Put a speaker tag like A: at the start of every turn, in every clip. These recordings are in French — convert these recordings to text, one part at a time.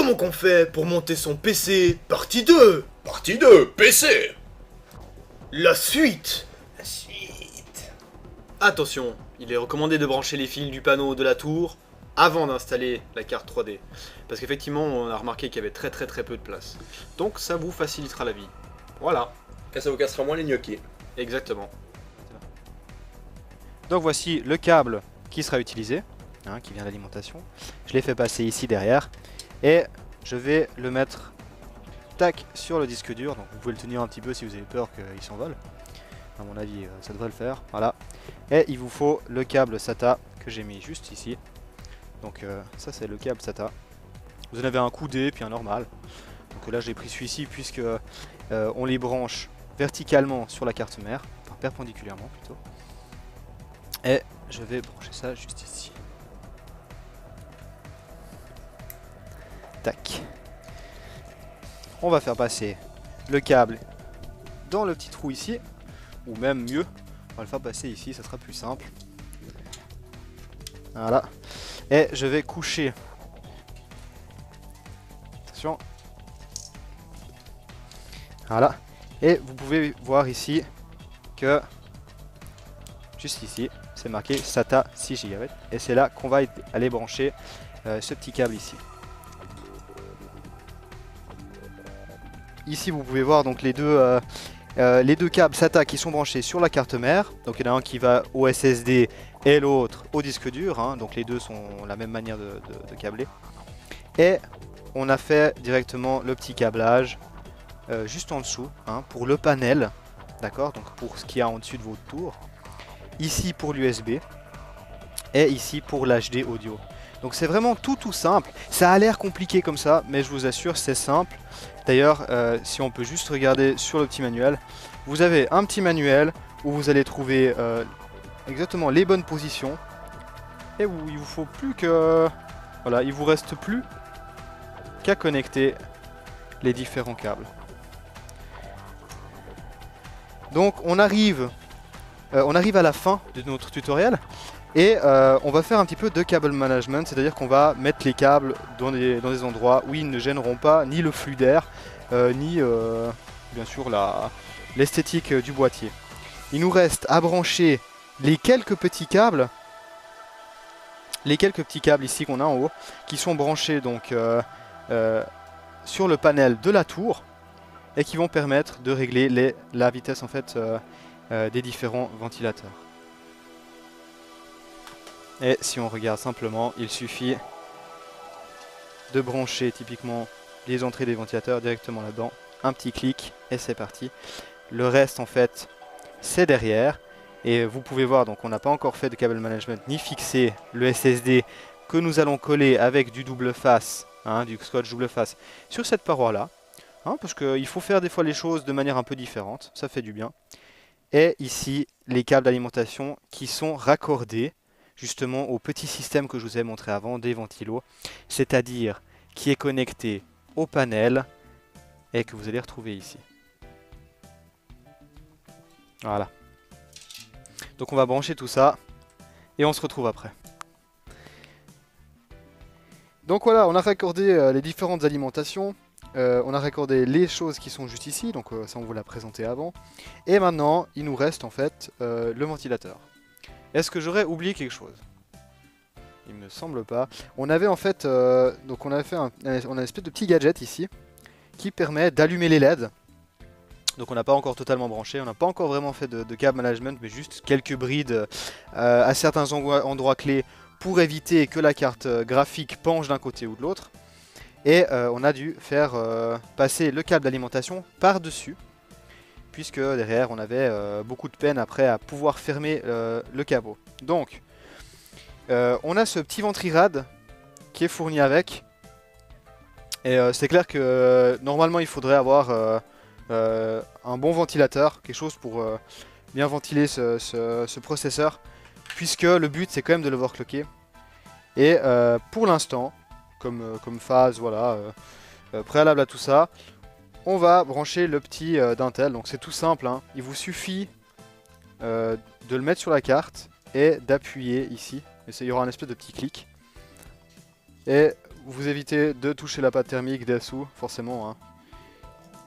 A: comment qu'on fait pour monter son PC partie 2?
B: Partie 2, PC.
A: La suite.
B: La suite.
C: Attention, il est recommandé de brancher les fils du panneau de la tour avant d'installer la carte 3D. Parce qu'effectivement, on a remarqué qu'il y avait très peu de place. Donc ça vous facilitera la vie. Voilà,
B: Et ça vous cassera moins les gnocchis.
C: exactement.
D: Donc voici le câble qui sera utilisé, qui vient d'alimentation. Je l'ai fait passer ici derrière. Et je vais le mettre tac sur le disque dur. Donc vous pouvez le tenir un petit peu si vous avez peur qu'il s'envole. À mon avis, ça devrait le faire. Voilà. Et il vous faut le câble SATA que j'ai mis juste ici. Donc ça c'est le câble SATA. Vous en avez un coudé puis un normal. Donc là j'ai pris celui-ci puisque on les branche verticalement sur la carte mère, enfin perpendiculairement plutôt. Et je vais brancher ça juste ici. Tac. On va faire passer le câble dans le petit trou ici, ou même mieux, on va le faire passer ici, ça sera plus simple. Voilà. Et je vais coucher. Attention. Voilà. Et vous pouvez voir ici que juste ici, c'est marqué SATA 6 Go. Et c'est là qu'on va aller brancher ce petit câble ici. Ici, vous pouvez voir donc les deux câbles SATA qui sont branchés sur la carte mère. Donc il y en a un qui va au SSD et l'autre au disque dur. Donc les deux sont la même manière de câbler. Et on a fait directement le petit câblage juste en dessous pour le panel. D'accord, donc pour ce qu'il y a en dessus de votre tour. Ici pour l'USB. Et ici pour l'HD audio. Donc c'est vraiment tout simple. Ça a l'air compliqué comme ça, mais je vous assure c'est simple. D'ailleurs, si on peut juste regarder sur le petit manuel, vous avez un petit manuel où vous allez trouver exactement les bonnes positions. Et où il vous faut plus que... Voilà, il vous reste plus qu'à connecter les différents câbles. Donc on arrive à la fin de notre tutoriel. Et on va faire un petit peu de cable management, c'est-à-dire qu'on va mettre les câbles dans des endroits où ils ne gêneront pas ni le flux d'air, ni bien sûr l'esthétique du boîtier. Il nous reste à brancher les quelques petits câbles ici qu'on a en haut, qui sont branchés donc sur le panel de la tour et qui vont permettre de régler la vitesse en fait des différents ventilateurs. Et si on regarde simplement, il suffit de brancher typiquement les entrées des ventilateurs directement là-dedans. Un petit clic et c'est parti. Le reste en fait c'est derrière. Et vous pouvez voir, donc on n'a pas encore fait de câble management ni fixé le SSD que nous allons coller avec du double face, du scotch double face sur cette paroi là. Parce qu'il faut faire des fois les choses de manière un peu différente, ça fait du bien. Et ici les câbles d'alimentation qui sont raccordés justement au petit système que je vous ai montré avant des ventilos, c'est-à-dire qui est connecté au panel et que vous allez retrouver ici. Voilà. Donc on va brancher tout ça et on se retrouve après. Donc voilà, on a raccordé les différentes alimentations, on a raccordé les choses qui sont juste ici, donc ça on vous l'a présenté avant. Et maintenant, il nous reste en fait le ventilateur. Est-ce que j'aurais oublié quelque chose? Il me semble pas. On avait en fait, donc on a fait on a une espèce de petit gadget ici qui permet d'allumer les LED. Donc on n'a pas encore totalement branché, on n'a pas encore vraiment fait de câble management, mais juste quelques brides à certains endroits clés pour éviter que la carte graphique penche d'un côté ou de l'autre. Et on a dû faire passer le câble d'alimentation par-dessus, puisque derrière on avait beaucoup de peine après à pouvoir fermer le cabot. Donc on a ce petit ventirad qui est fourni avec. Et c'est clair que normalement il faudrait avoir un bon ventilateur, quelque chose pour bien ventiler ce processeur, puisque le but c'est quand même de l'overclocker. Et pour l'instant, comme phase voilà, préalable à tout ça, on va brancher le petit d'Intel. Donc c'est tout simple, il vous suffit de le mettre sur la carte et d'appuyer ici. Et il y aura un espèce de petit clic. Et vous évitez de toucher la pâte thermique dessous, forcément. Hein.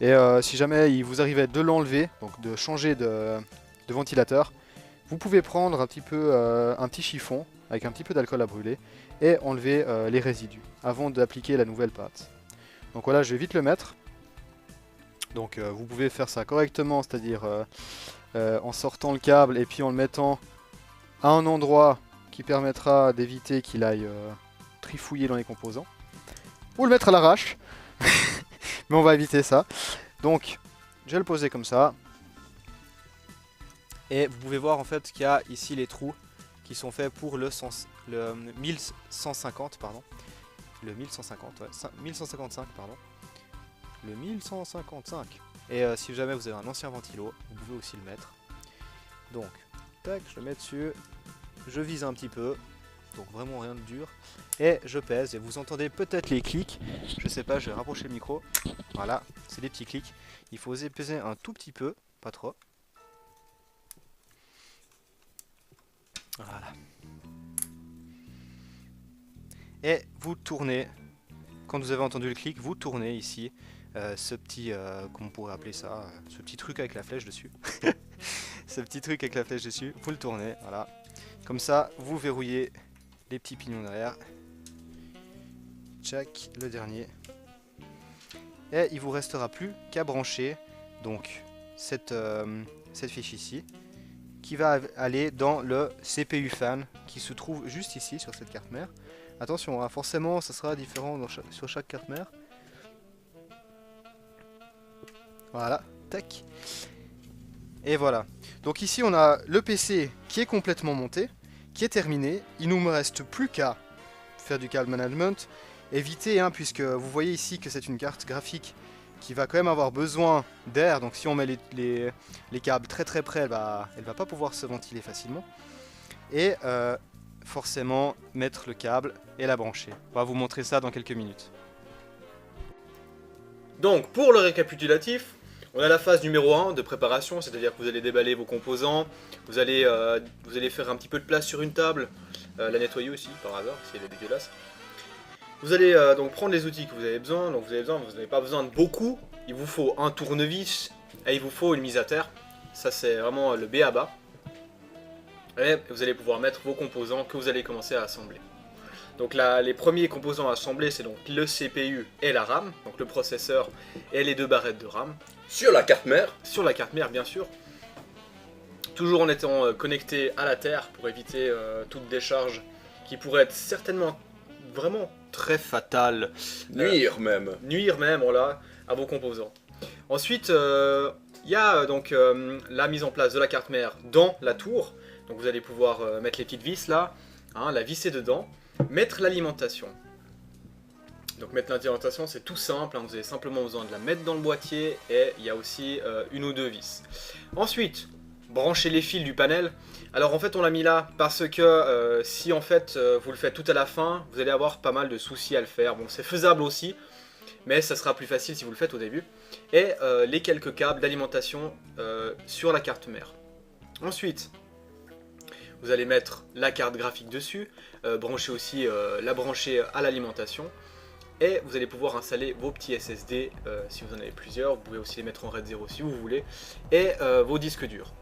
D: Et si jamais il vous arrivait de l'enlever, donc de changer de ventilateur, vous pouvez prendre un petit chiffon avec un petit peu d'alcool à brûler et enlever les résidus avant d'appliquer la nouvelle pâte. Donc voilà, je vais vite le mettre. Donc vous pouvez faire ça correctement, c'est-à-dire en sortant le câble et puis en le mettant à un endroit qui permettra d'éviter qu'il aille trifouiller dans les composants. Ou le mettre à l'arrache. Mais on va éviter ça. Donc je vais le poser comme ça. Et vous pouvez voir en fait qu'il y a ici les trous qui sont faits pour le 1150, pardon. Le 1150, ouais, 1155, pardon. Le 1155. Et si jamais vous avez un ancien ventilo, vous pouvez aussi le mettre. Donc, tac, je le mets dessus. Je vise un petit peu. Donc vraiment rien de dur. Et je pèse. Et vous entendez peut-être les clics. Je sais pas, je vais rapprocher le micro. Voilà, c'est des petits clics. Il faut oser peser un tout petit peu, pas trop. Voilà. Et vous tournez, quand vous avez entendu le clic, vous tournez ici ce petit, comment on pourrait appeler ça, ce petit truc avec la flèche dessus. Ce petit truc avec la flèche dessus, vous le tournez, voilà. Comme ça, vous verrouillez les petits pignons derrière. Tchac, le dernier. Et il vous restera plus qu'à brancher donc cette fiche ici, qui va aller dans le CPU fan qui se trouve juste ici sur cette carte mère. Attention, hein, forcément ça sera différent sur chaque carte mère. Voilà, tac. Et voilà. Donc ici on a le PC qui est complètement monté, qui est terminé. Il ne me reste plus qu'à faire du câble management. Éviter, hein, puisque vous voyez ici que c'est une carte graphique qui va quand même avoir besoin d'air. Donc si on met les câbles très très près, elle va pas pouvoir se ventiler facilement. Et forcément mettre le câble et la brancher. On va vous montrer ça dans quelques minutes.
C: Donc pour le récapitulatif, on a la phase numéro 1 de préparation, c'est-à-dire que vous allez déballer vos composants, vous allez faire un petit peu de place sur une table, la nettoyer aussi par hasard si elle est dégueulasse. Vous allez donc prendre les outils que vous avez besoin, vous n'avez pas besoin de beaucoup, il vous faut un tournevis et il vous faut une mise à terre, ça c'est vraiment le B à bas. Et vous allez pouvoir mettre vos composants que vous allez commencer à assembler. Donc là, les premiers composants à assembler, c'est donc le CPU et la RAM, donc le processeur et les 2 barrettes de RAM.
B: Sur la carte mère.
C: Sur la carte mère, bien sûr. Toujours en étant connecté à la terre pour éviter toute décharge qui pourrait être certainement vraiment très fatale.
B: Nuire même.
C: Nuire même, voilà, à vos composants. Ensuite, il y a donc la mise en place de la carte mère dans la tour. Donc vous allez pouvoir mettre les petites vis là, hein, la visser dedans. Mettre l'alimentation. Donc mettre l'alimentation c'est tout simple, hein, vous avez simplement besoin de la mettre dans le boîtier et il y a aussi une ou deux vis. Ensuite, brancher les fils du panel. Alors en fait on l'a mis là parce que si en fait vous le faites tout à la fin, vous allez avoir pas mal de soucis à le faire. Bon c'est faisable aussi, mais ça sera plus facile si vous le faites au début. Et les quelques câbles d'alimentation sur la carte mère. Ensuite, vous allez mettre la carte graphique dessus, brancher aussi, la brancher à l'alimentation. Et vous allez pouvoir installer vos petits SSD si vous en avez plusieurs. Vous pouvez aussi les mettre en RAID 0 si vous voulez. Et vos disques durs.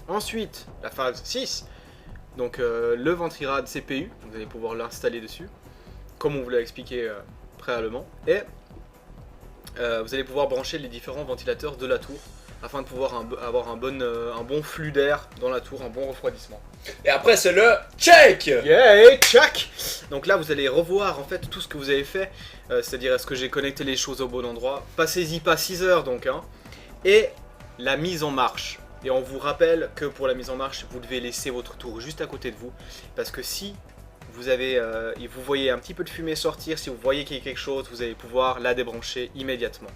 C: Ensuite, la phase 6. Donc le Ventirad CPU. Vous allez pouvoir l'installer dessus. Comme on vous l'a expliqué préalablement. Et vous allez pouvoir brancher les différents ventilateurs de la tour. Afin de pouvoir avoir un bon flux d'air dans la tour, un bon refroidissement.
B: Et après c'est le check.
C: Yeah, check. Donc là vous allez revoir en fait tout ce que vous avez fait, c'est-à-dire est-ce que j'ai connecté les choses au bon endroit. Passez-y pas 6 heures donc, hein. Et la mise en marche. Et on vous rappelle que pour la mise en marche, vous devez laisser votre tour juste à côté de vous. Parce que si vous avez, vous voyez un petit peu de fumée sortir, si vous voyez qu'il y a quelque chose, vous allez pouvoir la débrancher immédiatement.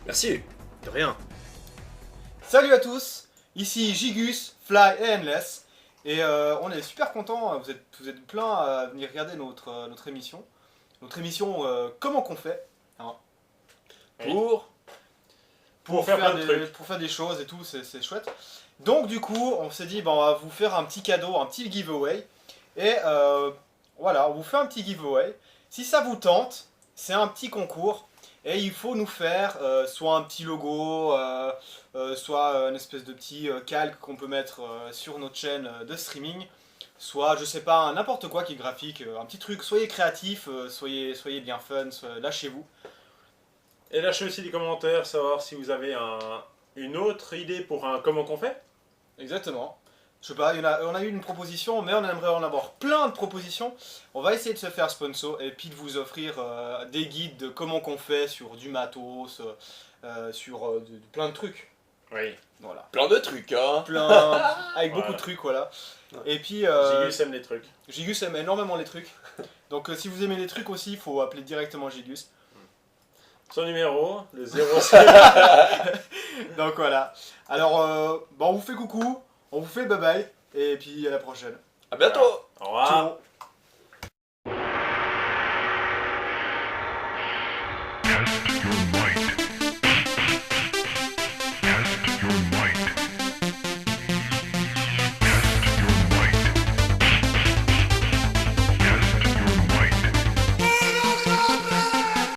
B: Merci.
C: De rien. Salut à tous, ici Gigus, Fly et Endless. Et on est super contents, vous êtes plein à venir regarder notre émission. Notre émission Comment qu'on fait, hein, pour faire des choses et tout, c'est chouette. Donc du coup, on s'est dit, on va vous faire un petit cadeau, un petit giveaway. Et voilà, on vous fait un petit giveaway. Si ça vous tente, c'est un petit concours. Et il faut nous faire soit un petit logo, soit une espèce de petit calque qu'on peut mettre sur notre chaîne de streaming. Soit, je sais pas, n'importe quoi qui est graphique, un petit truc. Soyez créatifs, soyez bien fun, lâchez-vous.
E: Et lâchez aussi des commentaires, savoir si vous avez une autre idée pour un comment qu'on fait.
C: Exactement. Je sais pas, on a eu une proposition, mais on aimerait en avoir plein de propositions. On va essayer de se faire sponsor et puis de vous offrir des guides de comment qu'on fait sur du matos, sur plein de trucs.
E: Oui.
C: Voilà.
B: Plein de trucs, hein.
C: Plein, avec beaucoup
E: Voilà.
C: de trucs, voilà. Et puis,
E: Gigus aime les trucs.
C: Gigus aime énormément les trucs. Donc si vous aimez les trucs aussi, il faut appeler directement Gigus.
E: Son numéro, le 06.
C: Donc voilà. Alors, on vous fait coucou, on vous fait bye bye, et puis à la prochaine.
B: À bientôt.
E: Au revoir.
C: Ciao.